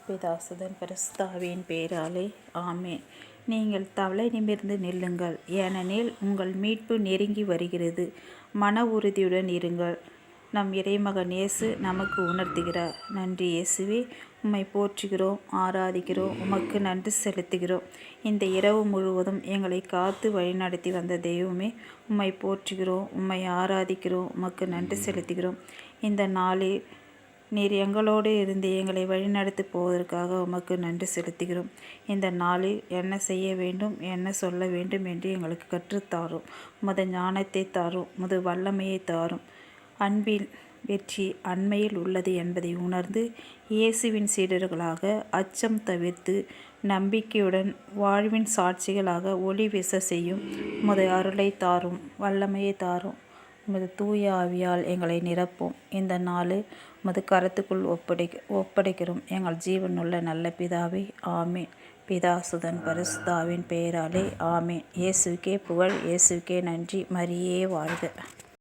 பிதாசுதன் பரிசுத்தாவியின் பெயராலே ஆமென். நீங்கள் தலை நிமிர்ந்து நில்லுங்கள், ஏனெனில் உங்கள் மீட்பு நெருங்கி வருகிறது. மன உறுதியுடன் இருங்கள். நம் இறைமகன் இயேசு நமக்கு உணர்த்துகிறார். நன்றி இயேசுவே, உம்மை போற்றுகிறோம், ஆராதிக்கிறோம், உமக்கு நன்றி செலுத்துகிறோம். இந்த இரவு முழுவதும் எங்களை காத்து வழிநடத்தி வந்த தெய்வமே, உம்மை போற்றுகிறோம், உம்மை ஆராதிக்கிறோம், உமக்கு நன்றி செலுத்துகிறோம். இந்த நாளில் நீர் எங்களோடு இருந்து எங்களை வழிநடத்தி போவதற்காக உமக்கு நன்றி செலுத்துகிறோம். இந்த நாளில் என்ன செய்ய வேண்டும், என்ன சொல்ல வேண்டும் என்று எங்களுக்கு கற்றுத்தாரும். உமது ஞானத்தை தாரும், உமது வல்லமையை தாரும். அன்பின் வெற்றி அண்மையில் உள்ளது என்பதை உணர்ந்து இயேசுவின் சீடர்களாக அச்சம் தவிர்த்து நம்பிக்கையுடன் வாழ்வின் சாட்சிகளாக ஒளி வீச செய்யும். உமது அருளை தாரும், வல்லமையை தாரும். உமது தூய ஆவியால் எங்களை நிரப்பும். இந்த நாளில் உமது கரத்துக்குள் ஒப்படைக்கிறோம் எங்கள் ஜீவனுள்ள நல்ல பிதாவே, ஆமென். பிதாசுதன் பரிசுத்தாவின் பெயராலே ஆமென். இயேசுக்கே புகழ், இயேசுக்கே நன்றி. மரியே வாழ்க.